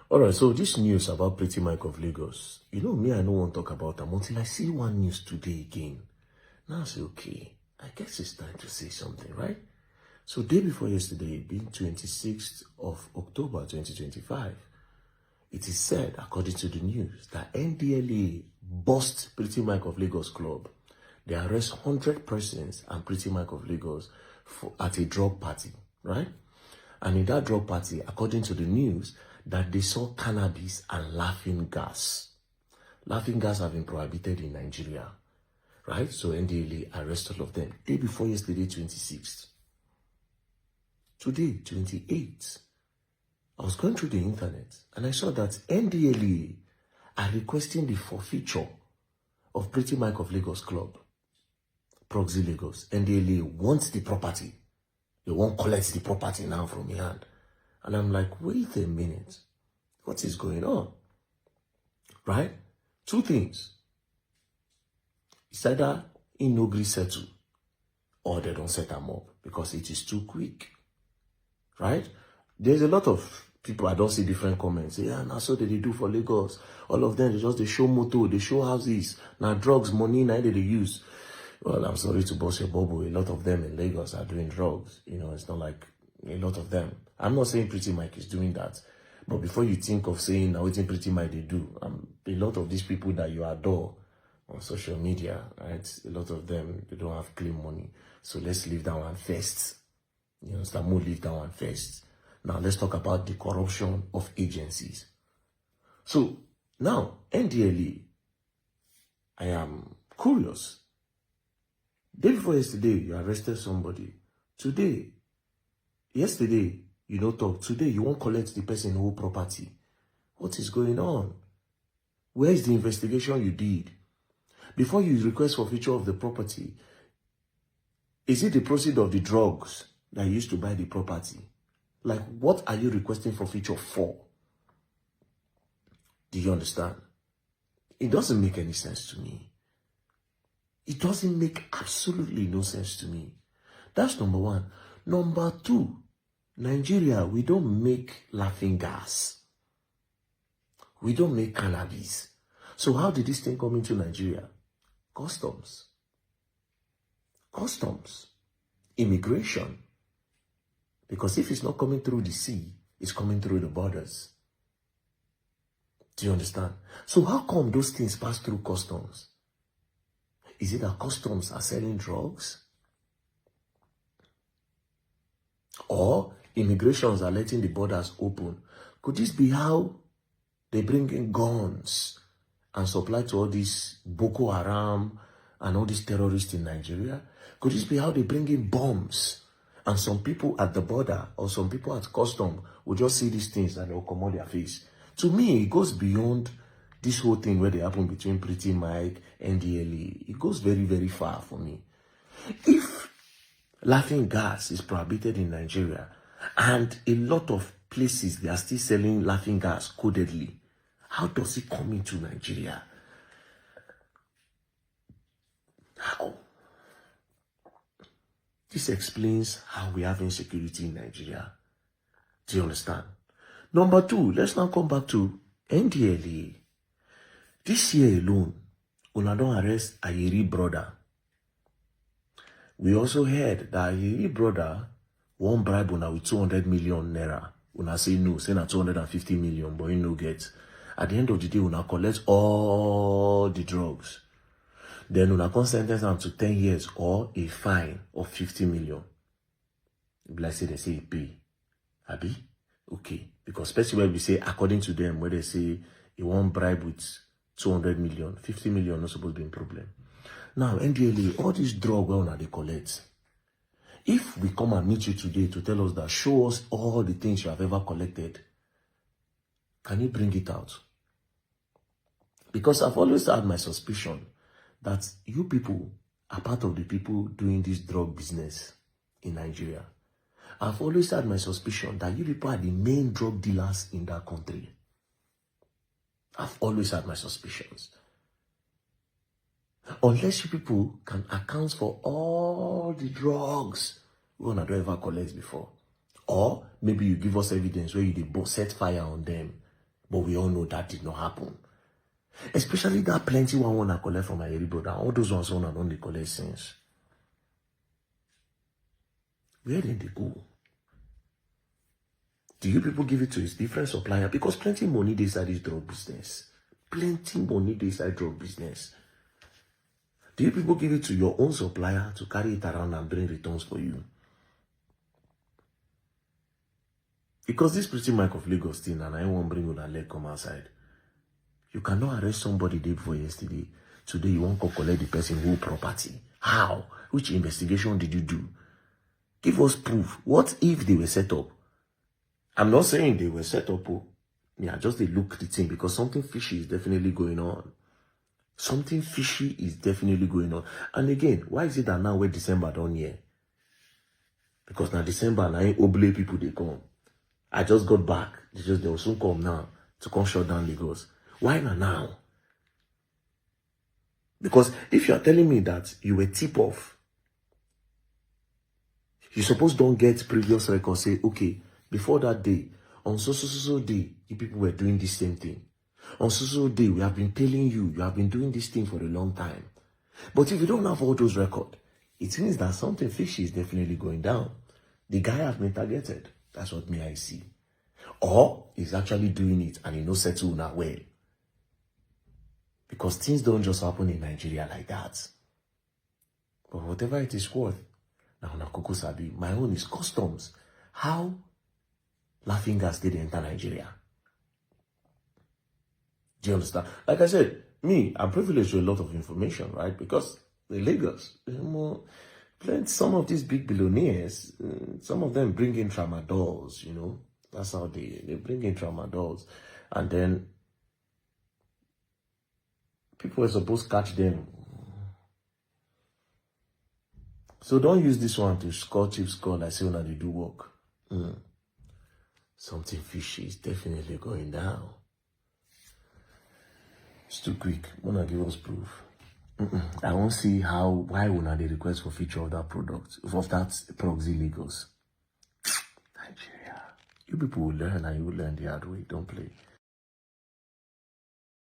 All right, so this news about Pretty Mike of Lagos, me, I don't want to talk about them until I see one news today again. Now I say, okay, I guess it's time to say something, right? So day before yesterday, being 26th of October 2025, it is said, according to the news, that NDLEA bust Pretty Mike of Lagos club. They arrest 100 persons and Pretty Mike of Lagos at a drug party, right? And in that drug party, according to the news, that they saw cannabis and laughing gas. Laughing gas have been prohibited in Nigeria, right? So NDLEA arrest all of them. Day before yesterday, 26th. Today, 28th. I was going through the internet and I saw that NDLEA are requesting the forfeiture of Pretty Mike of Lagos club. Proxy Lagos. NDLEA wants the property. They won't collect the property now from your hand. And I'm like, wait a minute. What is going on? Right? Two things. It's either in no gree settle or they don't set them up because it is too quick. Right? There's a lot of people, I don't see different comments. Yeah, now so they do for Lagos. All of them, they show motor, they show houses. Now drugs, money, now they use. Well, I'm sorry to bust your bubble. A lot of them in Lagos are doing drugs. It's not like a lot of them. I'm not saying Pretty Mike is doing that. But before you think of saying, now what Pretty Mike they do, a lot of these people that you adore on social media, right? A lot of them, they don't have clean money. So let's leave that one first. You understand? More leave that one first. Now let's talk about the corruption of agencies. So now, NDLEA, I am curious. Day before yesterday, you arrested somebody. Yesterday, you don't talk. Today, you won't collect the person's whole property. What is going on? Where is the investigation you did? Before you request for forfeiture of the property, is it the proceeds of the drugs that you used to buy the property? Like, what are you requesting forfeiture for? Do you understand? It doesn't make any sense to me. It doesn't make absolutely no sense to me. That's number one. Number two, Nigeria, we don't make laughing gas. We don't make cannabis. So how did this thing come into Nigeria? Customs. Customs. Immigration. Because if it's not coming through the sea, it's coming through the borders. Do you understand? So how come those things pass through customs? Is it that customs are selling drugs? Or immigrations are letting the borders open? Could this be how they bring in guns and supply to all these Boko Haram and all these terrorists in Nigeria? Could this be how they bring in bombs? And some people at the border or some people at custom will just see these things and they'll come on their face. To me, it goes beyond this whole thing where they happen between Pretty Mike and NDLEA. It goes very, very far for me. If laughing gas is prohibited in Nigeria and a lot of places they are still selling laughing gas codedly, how does it come into Nigeria? How? This explains how we have insecurity in Nigeria. Do you understand? Number two, let's now come back to NDLEA. This year alone, una don arrest Ayeri brother. We also heard that Ayeri brother won't bribe una with 200 million naira. Una say no, say na 250 million, but he no get. At the end of the day, una collect all the drugs. Then una can sentence them to 10 years or a fine of 50 million. Like say they say he pay. Abi? Okay. Because especially when we say, according to them, where they say he won't bribe with 200 million, 50 million not supposed to be a problem. Now, NDLEA, all these drugs, well, now they collect. If we come and meet you today to tell us that, show us all the things you have ever collected, can you bring it out? Because I've always had my suspicion that you people are part of the people doing this drug business in Nigeria. I've always had my suspicion that you people are the main drug dealers in that country. I've always had my suspicions. Unless you people can account for all the drugs we don't ever collect before. Or maybe you give us evidence where you set fire on them. But we all know that did not happen. Especially that plenty one want to collect from my area brother. All those ones want to don't they collect since. Where did they go? Do you people give it to his different supplier? Because plenty money they inside this drug business. Plenty money they inside drug business. Do you people give it to your own supplier to carry it around and bring returns for you? Because this pretty Mike of Lagos thing, and I won't bring on a leg come outside. You cannot arrest somebody day before yesterday. Today you won't collect the person who property. How? Which investigation did you do? Give us proof. What if they were set up? I'm not saying they were set up. Yeah, just they look the thing because something fishy is definitely going on. Something fishy is definitely going on. And again, why is it that now we're December down here? Because now December, now Oble people they come. I just got back. They will soon come now to come shut down Lagos. Why not now? Because if you are telling me that you were tip off, you suppose don't get previous records. Say, okay, before that day, on so day, you people were doing the same thing. On so day, we have been telling you, you have been doing this thing for a long time. But if you don't have all those records, it means that something fishy is definitely going down. The guy has been targeted. That's what I see. Or he's actually doing it and he knows settle now well. Because things don't just happen in Nigeria like that. But whatever it is worth, now Koko Sabi, my own is customs. How laughing gas did enter Nigeria? Do you understand? Like I said, I'm privileged with a lot of information, right? Because the Lagos, some of these big billionaires, some of them bring in tramadors, you know. That's how they bring in tramadors. And then people were supposed to catch them. So don't use this one to score chief score like say when they do work. Something fishy is definitely going down. It's too quick. Wanna give us proof? I won't see why would they request for feature of that product, of that proxy Lagos. Nigeria. You people will learn and you will learn the hard way. Don't play.